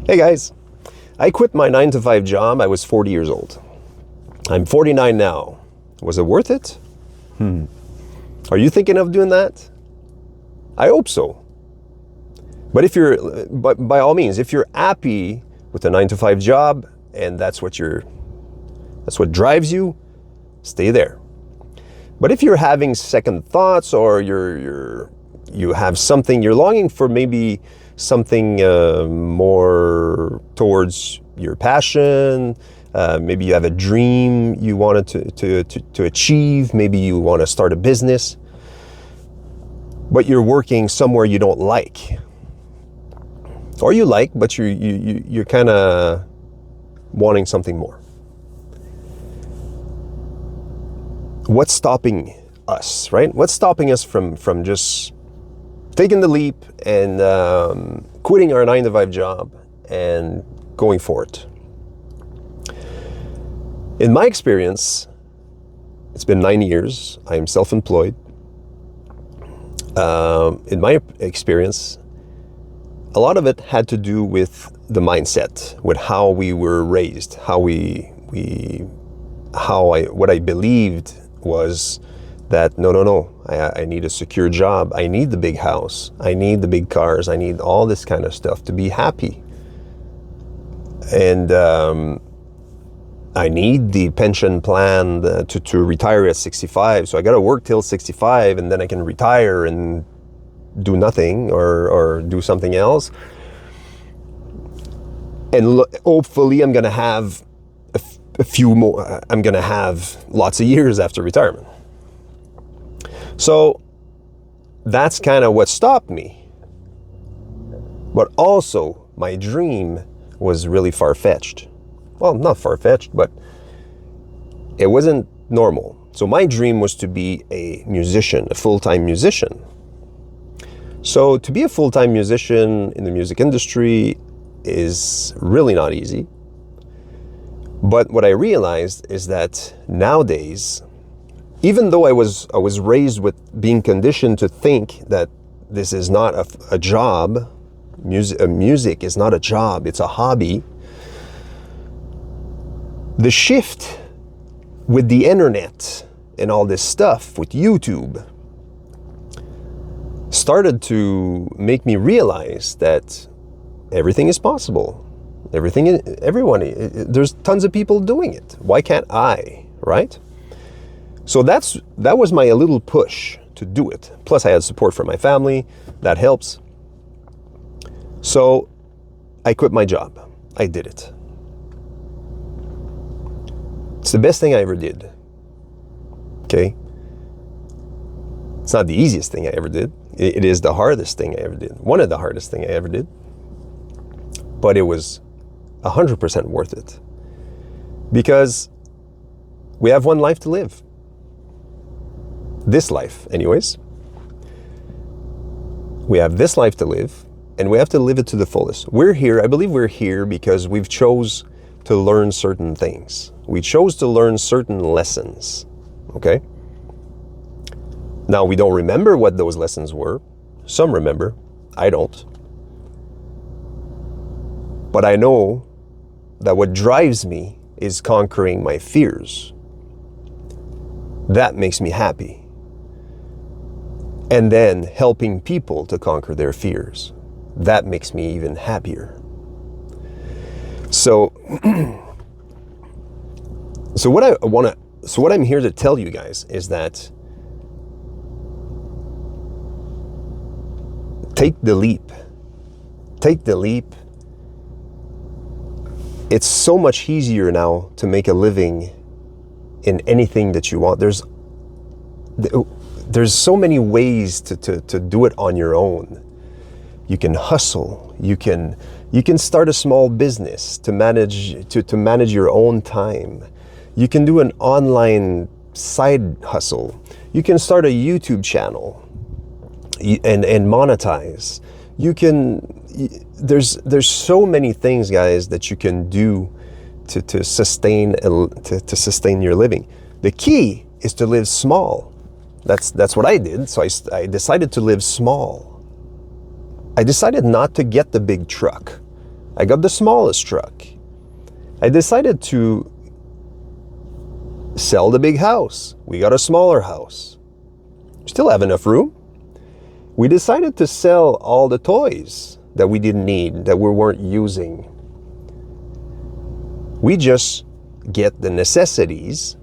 Hey guys, I quit my 9 to 5 job. I was 40 years old. I'm 49 now. Was it worth it? Are you thinking of doing that? I hope so. But by all means, if you're happy with a 9 to 5 job and that's what drives you, stay there. But if you're having second thoughts or you have something you're longing for, maybe something more towards your passion, maybe you have a dream you wanted to achieve, maybe you want to start a business, but you're working somewhere you don't like, or you like, but you're kind of wanting something more. What's stopping us, right? What's stopping us from just taking the leap and quitting our 9 to 5 job and going for it? In my experience, it's been 9 years. I am self-employed. In my experience, a lot of it had to do with the mindset, with how we were raised, what I believed was that no, I need a secure job. I need the big house. I need the big cars. I need all this kind of stuff to be happy. And I need the pension plan to retire at 65. So I got to work till 65 and then I can retire and do nothing or do something else. And hopefully I'm going to have a few more. I'm going to have lots of years after retirement. So that's kind of what stopped me. But also my dream was really far-fetched. Well, not far-fetched, but it wasn't normal. So my dream was to be a musician, a full-time musician. So to be a full-time musician in the music industry is really not easy. But what I realized is that nowadays, even though I was raised with being conditioned to think that this is not a job, music is not a job, it's a hobby, the shift with the internet and all this stuff, with YouTube, started to make me realize that everything is possible. There's tons of people doing it. Why can't I, right? So that was my little push to do it. Plus I had support from my family, that helps. So I quit my job. I did it. It's the best thing I ever did. Okay? It's not the easiest thing I ever did. It is the hardest thing I ever did. One of the hardest things I ever did. But it was 100% worth it. Because we have one life to live. This life, anyways. We have this life to live, and we have to live it to the fullest. I believe we're here because we've chose to learn certain things. We chose to learn certain lessons, okay? Now, we don't remember what those lessons were. Some remember, I don't. But I know that what drives me is conquering my fears. That makes me happy. And then helping people to conquer their fears. That makes me even happier. So what I'm here to tell you guys is that take the leap. Take the leap. It's so much easier now to make a living in anything that you want. There's so many ways to do it on your own. You can hustle. You can start a small business to manage your own time. You can do an online side hustle. You can start a YouTube channel and monetize. There's so many things, guys, that you can do to sustain your living. The key is to live small. That's what I did. So I decided to live small. I decided not to get the big truck. I got the smallest truck. I decided to sell the big house. We got a smaller house. Still have enough room. We decided to sell all the toys that we didn't need, that we weren't using. We just get the necessities.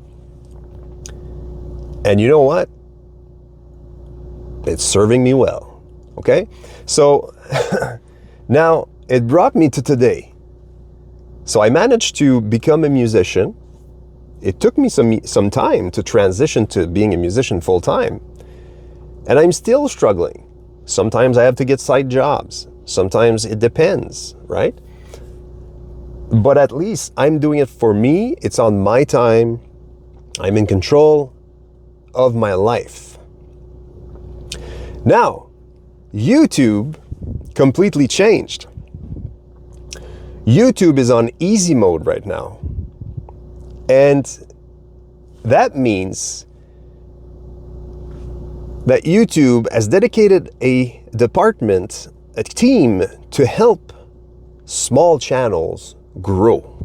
And you know what? It's serving me well. Okay? So now it brought me to today. So I managed to become a musician. It took me some time to transition to being a musician full time. And I'm still struggling. Sometimes I have to get side jobs. Sometimes it depends, right? But at least I'm doing it for me. It's on my time. I'm in control of my life. Now, YouTube completely changed. YouTube is on easy mode right now. And that means that YouTube has dedicated a department, a team to help small channels grow.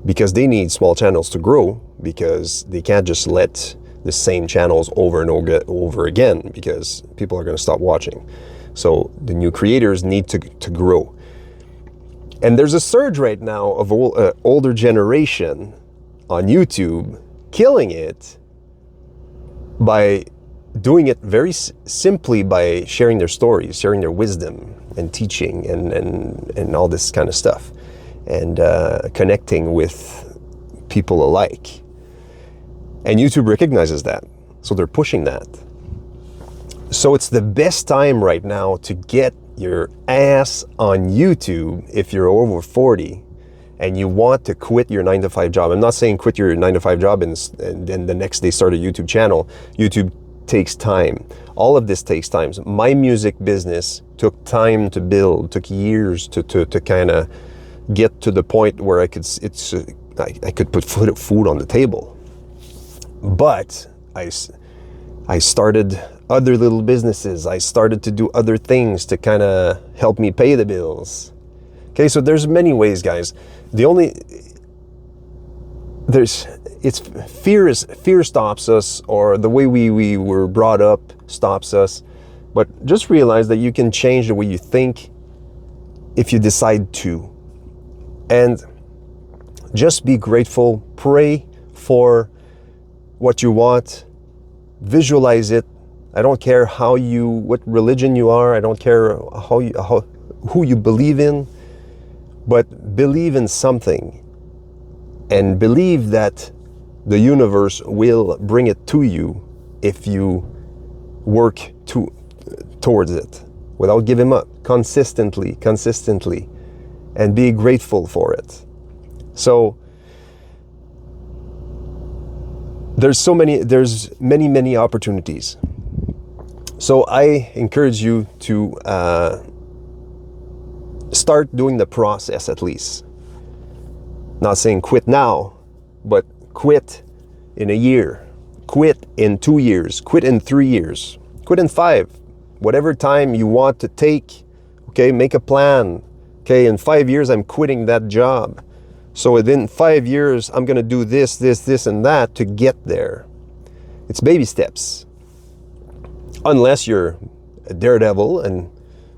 Because they need small channels to grow, because they can't just let the same channels over and over again, because people are going to stop watching. So the new creators need to grow. And there's a surge right now of older generation on YouTube killing it by doing it very simply by sharing their stories, sharing their wisdom and teaching and all this kind of stuff, and connecting with people alike. And YouTube recognizes that, so they're pushing that. So it's the best time right now to get your ass on YouTube if you're over 40 and you want to quit your 9-to-5 job. I'm not saying quit your 9-to-5 job and then the next day start a YouTube channel. YouTube takes time. All of this takes time. My music business took time to build, took years to kind of get to the point where I could put food on the table. But I started other little businesses. I started to do other things to kind of help me pay the bills. Okay, so there's many ways, guys. Fear stops us, or the way we were brought up stops us. But just realize that you can change the way you think if you decide to. And just be grateful, pray for what you want, visualize it. I don't care what religion you are. I don't care who you believe in, but believe in something and believe that the universe will bring it to you if you work towards it without giving up, consistently, and be grateful for it. So there's many opportunities. So I encourage you to start doing the process at least. Not saying quit now, but quit in a year, quit in 2 years, quit in 3 years, quit in 5, whatever time you want to take. Okay, make a plan. Okay, in 5 years I'm quitting that job. So within 5 years I'm gonna do this, and that to get there. It's baby steps. Unless you're a daredevil and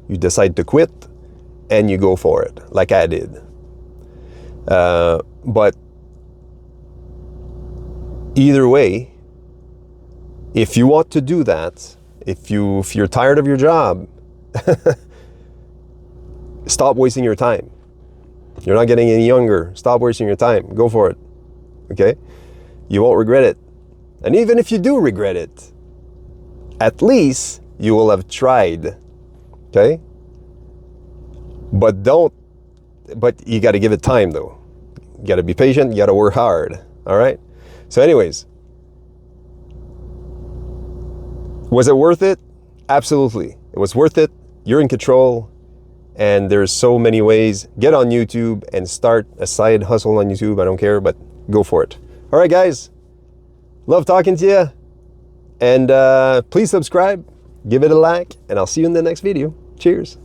you decide to quit and you go for it, like I did. But either way, if you want to do that, if you're tired of your job, stop wasting your time. You're not getting any younger. Stop wasting your time. Go for it. Okay? You won't regret it. And even if you do regret it, at least you will have tried. Okay? But you got to give it time though. You got to be patient. You got to work hard. All right? So anyways, was it worth it? Absolutely. It was worth it. You're in control. And there's so many ways. Get on YouTube and start a side hustle on YouTube. I don't care, but go for it. All right, guys. Love talking to you. And please subscribe. Give it a like. And I'll see you in the next video. Cheers.